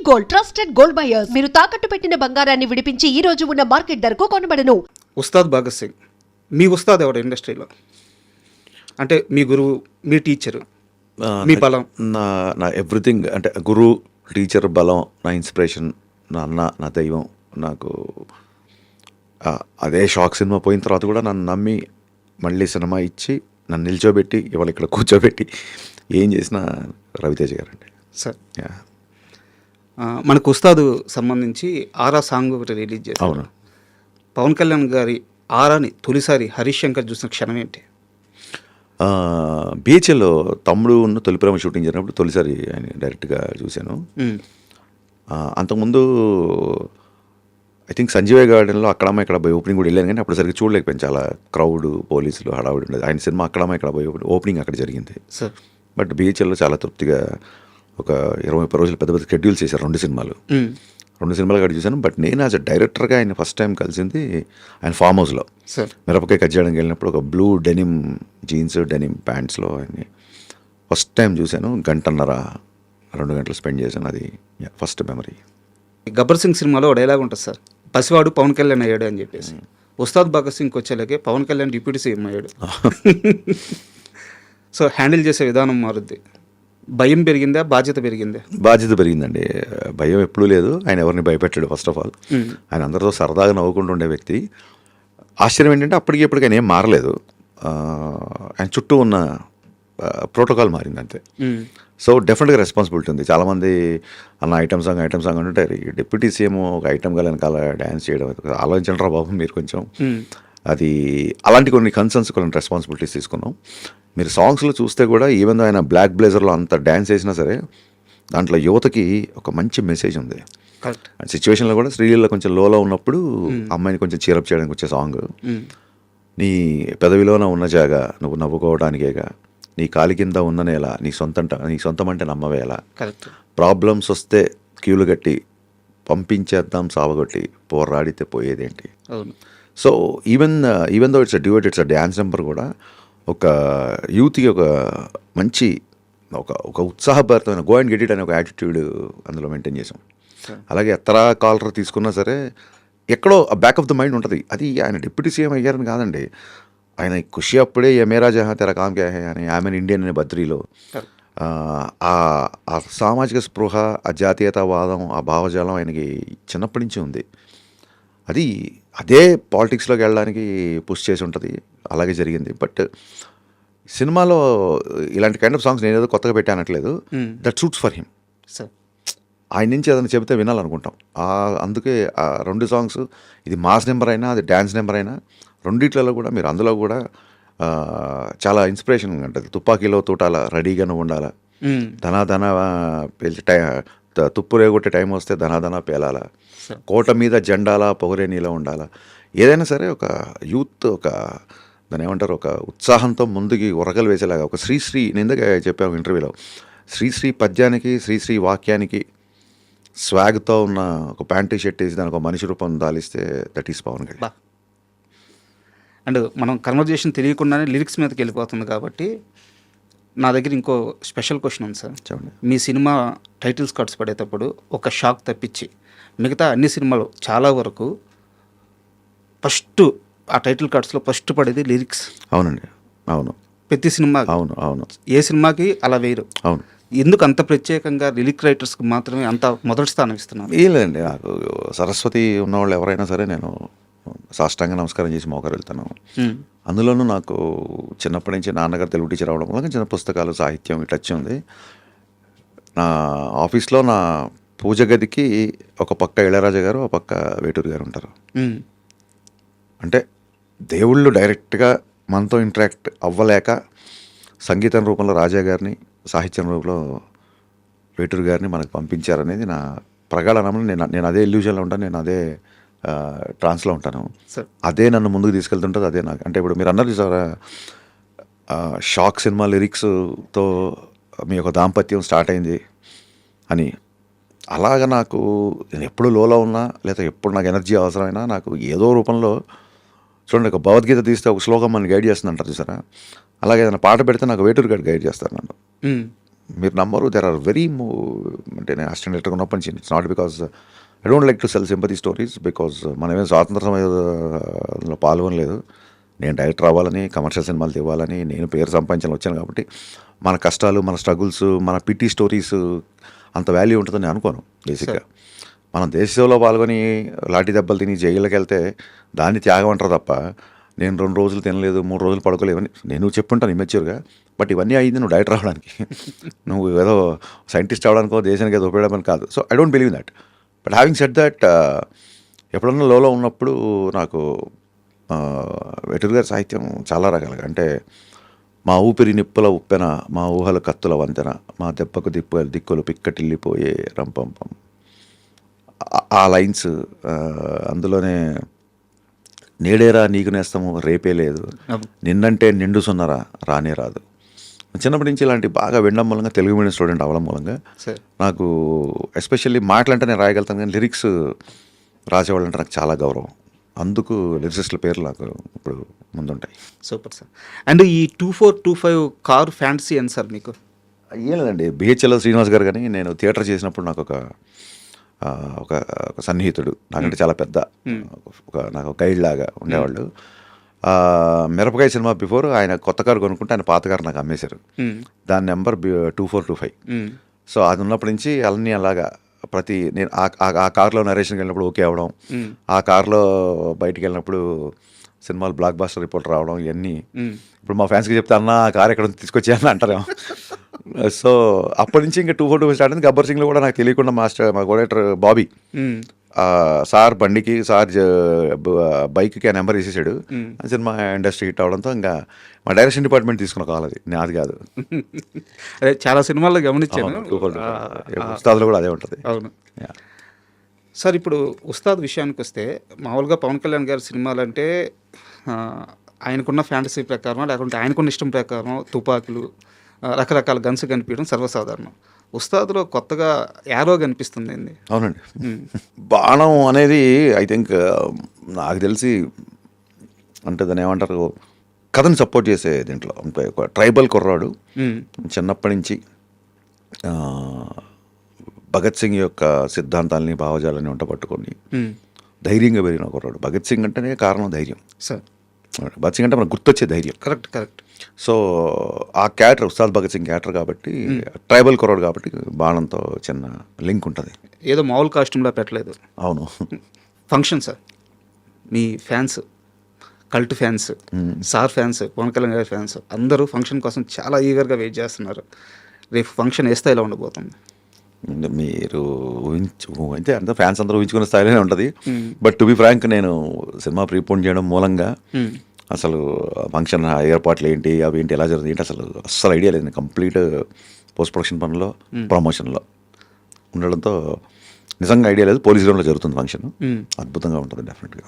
Gold trusted gold buyers. మీరు తాకట్టు పెట్టిన బంగారాన్ని విడిపించి ఈ రోజు ఉన్న మార్కెట్ ధరకు కొనబడను. ఉస్తాద్ భగత్ సింగ్, మీ ఉస్తాద్ ఎవరు ఇండస్ట్రీలో? అంటే మీ గురువు, మీ టీచరు, మీ బలం? నా ఎవ్రీథింగ్ అంటే గురువు, టీచర్, బలం, నా ఇన్స్పిరేషన్, నా అన్న, నా దైవం. నాకు అదే షాక్ సినిమా పోయిన తర్వాత కూడా నన్ను నమ్మి మళ్ళీ సినిమా ఇచ్చి నన్ను నిల్చోబెట్టి ఇవాళ ఇక్కడ కూర్చోబెట్టి ఏం చేసిన రవితేజ గారండి. సార్, మనకు ఉస్తాదు సంబంధించి ఆరా సాంగ్ ఒకటి రిలీజ్ చేశారు. అవును. పవన్ కళ్యాణ్ గారి ఆరాని తొలిసారి హరీష్ శంకర్ చూసిన క్షణం ఏంటి? బీహెచ్ఎల్లో తమ్ముడు ఉన్న తొలి ప్రేమ షూటింగ్ జరిగినప్పుడు తొలిసారి ఆయన డైరెక్ట్గా చూశాను. అంతకుముందు ఐ థింక్ సంజీవయ్య గార్డెన్లో అక్కడమ్మ ఇక్కడ పోయి ఓపెనింగ్ కూడా వెళ్ళాను, కానీ అప్పుడు సరిగ్గా చూడలేకపోయాను. చాలా క్రౌడ్, పోలీసులు, హడావుడి ఉండేది. ఆయన సినిమా అక్కడమ్మ ఇక్కడ పోయి ఓపెనింగ్ అక్కడ జరిగింది. సార్, బట్ బీహెచ్ఎల్లో చాలా తృప్తిగా ఒక 20-30 రోజులు పెద్ద పెద్ద షెడ్యూల్స్ చేశారు. 2 సినిమాలు అక్కడ చూశాను. బట్ నేను యాజ్ అ డైరెక్టర్గా ఆయన ఫస్ట్ టైం కలిసింది ఆయన ఫామ్ హౌస్లో మిరపకాయ కట్ చేయడానికి వెళ్ళినప్పుడు. ఒక బ్లూ డెనిమ్ జీన్స్, డెనిమ్ ప్యాంట్స్లో ఆయన్ని ఫస్ట్ టైం చూశాను. 1.5-2 గంటలు స్పెండ్ చేశాను. అది ఫస్ట్ మెమరీ. గబ్బర్ సింగ్ సినిమాలో డైలాగ్ ఉంటుంది సార్, పసివాడు పవన్ కళ్యాణ్ అయ్యాడు అని చెప్పేసి. ఉస్తాద్ భగత్ సింగ్కి వచ్చేలాగే పవన్ కళ్యాణ్ డిప్యూటీ సీఎం అయ్యాడు. సో హ్యాండిల్ చేసే విధానం మారుద్ది. భయం పెరిగిందా, బాధ్యత పెరిగిందా? బాధ్యత పెరిగిందండి. భయం ఎప్పుడూ లేదు. ఆయన ఎవరిని భయపెట్టాడు. ఫస్ట్ ఆఫ్ ఆల్ ఆయన అందరితో సరదాగా నవ్వుకుంటూ ఉండే వ్యక్తి. ఆశ్చర్యం ఏంటంటే అప్పటికి ఇప్పటికి ఆయన ఏం మారలేదు. ఆయన చుట్టూ ఉన్న ప్రోటోకాల్ మారింది అంతే. సో డెఫినెట్గా రెస్పాన్సిబిలిటీ ఉంది. చాలామంది అన్న ఐటమ్ సాంగ్ అంటే డిప్యూటీ సీఎం ఒక ఐటమ్ గా వెనకాల డ్యాన్స్ చేయడం, ఆలోచించండి రా బాబు మీరు కొంచెం. అది అలాంటి కొన్ని కన్సర్న్స్, కొన్ని రెస్పాన్సిబిలిటీస్ తీసుకున్నాం. మీరు సాంగ్స్లో చూస్తే కూడా ఈవెన్ ఆయన బ్లాక్ బ్లేజర్లో అంత డ్యాన్స్ చేసినా సరే దాంట్లో యువతకి ఒక మంచి మెసేజ్ ఉంది. సిచ్యువేషన్లో కూడా శ్రీలీల కొంచెం లోలో ఉన్నప్పుడు అమ్మాయిని కొంచెం చీరప్ చేయడానికి వచ్చే సాంగ్. నీ పెదవిలోన ఉన్న జాగా నువ్వు నవ్వుకోవడానికేగా, నీ కాలి కింద ఉన్న నేల నీ సొంతం అంటే నమ్మవేలా, ప్రాబ్లమ్స్ వస్తే క్యూలు కట్టి పంపించేద్దాం సావగొట్టి పోరాడితే పోయేదేంటి. So even though it's a duet, it's a dance number కూడా ఒక యూత్కి ఒక మంచి ఒక ఉత్సాహభరితమైన గో అండ్ గెట్ ఇట్ అనే ఒక యాటిట్యూడ్ అందులో మెయింటైన్ చేసాం. అలాగే ఎత్తరా కాలర్ తీసుకున్నా సరే ఎక్కడో బ్యాక్ ఆఫ్ ద మైండ్ ఉంటుంది. అది ఆయన డిప్యూటీ సీఎం అయ్యారని కాదండి, ఆయన ఖుషి అప్పుడే ఏ మేరా జహా తెరా కామ్ క్యా హై అని ఆమెన్ ఇండియన్ అనే బద్రీలో ఆ సామాజిక స్పృహ, ఆ జాతీయతావాదం, ఆ భావజాలం ఆయనకి చిన్నప్పటి నుంచి ఉంది. అది అదే పాలిటిక్స్లోకి వెళ్ళడానికి పుష్ చేసి ఉంటుంది. అలాగే జరిగింది. బట్ సినిమాలో ఇలాంటి కైండ్ ఆఫ్ సాంగ్స్ నేను ఏదో కొత్తగా పెట్టానట్లేదు. That suits for him. ఆయన నుంచి ఏదైనా చెబితే వినాలనుకుంటాం. అందుకే ఆ 2 సాంగ్స్, ఇది మాస్ నెంబర్ అయినా అది డ్యాన్స్ నెంబర్ అయినా, రెండిట్లలో కూడా మీరు అందులో కూడా చాలా ఇన్స్పిరేషన్ ఉంటుంది. తుపాకీలో తూటాల రెడీగానే ఉండాలా, ధనాధన పేల్చి తుప్పు రేగొట్టే టైం వస్తే ధనాధన పేలాల, కోట మీద జెండాల పొగరే నీలో ఉండాలా. ఏదైనా సరే ఒక యూత్ ఒక దాని ఏమంటారు ఒక ఉత్సాహంతో ముందుకి ఉరకలు వేసేలాగా ఒక శ్రీశ్రీ, నేను ఇందాక చెప్పాను ఇంటర్వ్యూలో, శ్రీశ్రీ పద్యానికి శ్రీశ్రీ వాక్యానికి స్వాగ్తో ఉన్న ఒక ప్యాంటు షర్ట్ వేసి దానికి ఒక మనిషి రూపం దాలిస్తే that is Pawan Kalyan. And మనం కన్వర్జేషన్ తెలియకుండానే లిరిక్స్ మీదకి వెళ్ళిపోతుంది కాబట్టి నా దగ్గర ఇంకో స్పెషల్ క్వశ్చన్ ఉంది సార్. చెప్పండి. మీ సినిమా టైటిల్స్ కార్డ్స్ పడేటప్పుడు ఒక షాక్ తప్పించి మిగతా అన్ని సినిమాలు చాలా వరకు ఫస్ట్ ఆ టైటిల్ కార్డ్స్లో ఫస్ట్ పడేది లిరిక్స్. అవునండి, అవును. ప్రతి సినిమా, అవును, ఏ సినిమాకి అలా వేరు. అవును. ఎందుకు అంత ప్రత్యేకంగా లిరిక్ రైటర్స్కి మాత్రమే అంత మొదటి స్థానం ఇస్తున్నాను? ఏం లేదండి, నాకు సరస్వతి ఉన్నవాళ్ళు ఎవరైనా సరే నేను సాష్టాంగ నమస్కారం చేసి మోకరు వెళ్తాను. అందులోనూ నాకు చిన్నప్పటి నుంచి నాన్నగారు తెలుగు టీచర్ అవడం వల్ల చిన్న పుస్తకాలు, సాహిత్యం టచ్ ఉంది. నా ఆఫీస్లో నా పూజ గదికి ఒక పక్క ఇళయరాజా గారు, ఒక పక్క వేటూరు గారు ఉంటారు. అంటే దేవుళ్ళు డైరెక్ట్గా మనతో ఇంటరాక్ట్ అవ్వలేక సంగీతం రూపంలో రాజా గారిని, సాహిత్యం రూపంలో వేటూరు గారిని మనకు పంపించారనేది నా ప్రగాఢ నమ్మకం. నేను అదే ఇల్యూజన్లో ఉంటాను, నేను అదే ట్రాన్స్లో ఉంటాను. అదే నన్ను ముందుకు తీసుకెళ్తుంటుంది. అదే నాకు అంటే ఇప్పుడు మీరు అన్నారు సార్, షాక్ సినిమా లిరిక్స్తో మీ యొక్క దాంపత్యం స్టార్ట్ అయింది అని. అలాగ నాకు నేను ఎప్పుడు లోలో ఉన్నా లేదా ఎప్పుడు నాకు ఎనర్జీ అవసరమైనా నాకు ఏదో రూపంలో చూడండి, ఒక భగవద్గీత తీస్తే ఒక శ్లోకం మనని గైడ్ చేస్తుంది అంటారు చూసారా, అలాగే ఏదైనా పాట పెడితే నాకు వేటూరు గారు గైడ్ చేస్తారు నన్ను. మీరు నమ్మరు, దెర్ ఆర్ వెరీ అంటే నేను అసిస్టెంట్ డైరెక్టర్ ఉన్నప్పటి నుంచి it's not because I don't like to cell sympathy stories, because మనమేం స్వాతంత్ర సమయంలో పాల్గొనలేదు. నేను డైరెక్టర్ అవ్వాలని, కమర్షియల్ సినిమాలు ఇవ్వాలని, నేను పేరు సంపాదించాలని వచ్చాను. కాబట్టి మన కష్టాలు, మన స్ట్రగుల్స్, మన పిటి స్టోరీస్ అంత వాల్యూ ఉంటుందని నేను అనుకోను బేసిక్గా. మనం దేశంలో పాల్గొని లాఠీ దెబ్బలు తిని జైలుకి వెళ్తే దాన్ని త్యాగం అంటారు తప్ప, నేను 2 రోజులు తినలేదు, 3 రోజులు పడుకోలేవని నేను చెప్పుంటాను ఇమెచ్యూర్గా. బట్ ఇవన్నీ అయింది నువ్వు డైరెక్టర్ అవ్వడానికి, నువ్వు ఏదో సైంటిస్ట్ అవ్వడానికో దేశానికి ఏదో ఉపయోగపడమని కాదు. So I don't believe that. But having said that, ఎప్పుడన్నా లోలో ఉన్నప్పుడు నాకు వెటూరి గారి సాహిత్యం చాలా రకాలుగా, అంటే మా ఊపిరి నిప్పుల ఉప్పెన, మా ఊహల కత్తుల వంతెన, మా దెబ్బకు దిక్కులు పిక్కటిల్లిపోయే రంపంపం, ఆ లైన్స్, అందులోనే నేడేరా నీకు నేస్తాము రేపే లేదు, నిన్నంటే నిండు సున్నరా రానే రాదు. చిన్నప్పటి నుంచి ఇలాంటి బాగా వినడం మూలంగా, తెలుగు మీడియం స్టూడెంట్ అవ్వడం మూలంగా నాకు ఎస్పెషల్లీ మాటలంటే నేను రాయగలుగుతాను, కానీ లిరిక్స్ రాసేవాళ్ళంటే నాకు చాలా గౌరవం. అందుకు లిరిసిస్టుల పేర్లు నాకు ఇప్పుడు ముందుంటాయి. Super sir. అండ్ ఈ 2425 కార్ ఫ్యాంటసీ అని సార్ మీకు? ఏం లేదండి, బిహెచ్ఎల్ శ్రీనివాస్ గారు కానీ నేను థియేటర్ చేసినప్పుడు నాకు ఒక సన్నిహితుడు, నాకంటే చాలా పెద్ద, నాకు గైడ్ లాగా ఉండేవాళ్ళు. మిరపకాయ సినిమా బిఫోర్ ఆయన కొత్త కారు కొనుక్కుంటే ఆయన పాత కారు నాకు అమ్మేశారు. దాని నెంబర్ 2425. సో అది ఉన్నప్పటి నుంచి అన్నీ అలాగా నేను ఆ కార్లో నరేషన్కి వెళ్ళినప్పుడు ఓకే అవ్వడం, ఆ కార్లో బయటికి వెళ్ళినప్పుడు సినిమాలు బ్లాక్ బాస్టర్ రిపోర్ట్ రావడం, ఇవన్నీ ఇప్పుడు మా ఫ్యాన్స్కి చెప్తే అన్న ఆ కార్ ఎక్కడ తీసుకొచ్చాయని అంటారేమో. సో అప్పటి నుంచి ఇంకా 2425 స్టార్ట్ అయింది. గబ్బర్ సింగ్లో కూడా నాకు తెలియకుండా మా కోడేటర్ బాబీ సార్ బండికి, సార్ బైక్కి ఆ నెంబర్ వేసేసాడు. సినిమా ఇండస్ట్రీ హిట్ అవడంతో ఇంకా మా డైరెక్షన్ డిపార్ట్మెంట్ తీసుకున్న కాల్, అది నాది కాదు. అదే చాలా సినిమాల్లో గమనించాను. ఉస్తాద్లో కూడా అదే ఉంటుంది. అవును సార్. ఇప్పుడు ఉస్తాద్ విషయానికి వస్తే, మామూలుగా పవన్ కళ్యాణ్ గారి సినిమాలు అంటే ఆయనకున్న ఫ్యాంటసీ ప్రకారం, లేకుంటే ఆయనకున్న ఇష్టం ప్రకారం తుపాకులు, రకరకాల గన్స్ కనిపించడం సర్వసాధారణం. ఉస్తాద్లో కొత్తగా యారో కనిపిస్తుంది అండి. అవునండి, బాణం అనేది ఐ థింక్ నాకు తెలిసి అంటే దాన్ని ఏమంటారు, కథను సపోర్ట్ చేసే దీంట్లో ఒక ట్రైబల్ కుర్రాడు, చిన్నప్పటి నుంచి భగత్ సింగ్ యొక్క సిద్ధాంతాలని, భావజాలని వంట పట్టుకొని ధైర్యంగా పెరిగిన కుర్రాడు. భగత్ సింగ్ అంటేనే కారణం ధైర్యం సార్. భగత్ సింగ్ అంటే మనకు గుర్తొచ్చే ధైర్యం. కరెక్ట్. సో ఆ క్యారెక్టర్ ఉస్తాద్ భగత్ సింగ్ క్యారెక్టర్ కాబట్టి, ట్రైబల్ కుర్రాడు కాబట్టి బాణంతో చిన్న లింక్ ఉంటుంది. ఏదో మామూలు కాస్ట్యూమ్లా పెట్టలేదు. అవును. ఫంక్షన్ సార్, మీ fans, cult fans, sir fans, Pawan Kalyan గారి ఫ్యాన్స్ అందరూ ఫంక్షన్ కోసం చాలా ఈగర్గా వెయిట్ చేస్తున్నారు. రేపు ఫంక్షన్ ఏ స్థాయిలో ఉండబోతుంది? మీరు అంటే అంత ఫ్యాన్స్ అందరూ ఊహించుకునే స్థాయిలోనే ఉంటుంది. బట్ టు బి ఫ్రాంక్, నేను సినిమా ప్రీపోన్ చేయడం మూలంగా అసలు ఫంక్షన్ ఏర్పాట్లు ఏంటి, అవి ఏంటి, ఎలా జరుగుతుంది ఏంటి, అస్సలు ఐడియా లేదు. కంప్లీట్ పోస్ట్ ప్రొడక్షన్ పనిలో, ప్రమోషన్లో ఉండడంతో నిజంగా ఐడియా లేదు. పోలీస్ గ్రౌండ్లో జరుగుతుంది ఫంక్షన్, అద్భుతంగా ఉంటుంది డెఫినెట్గా.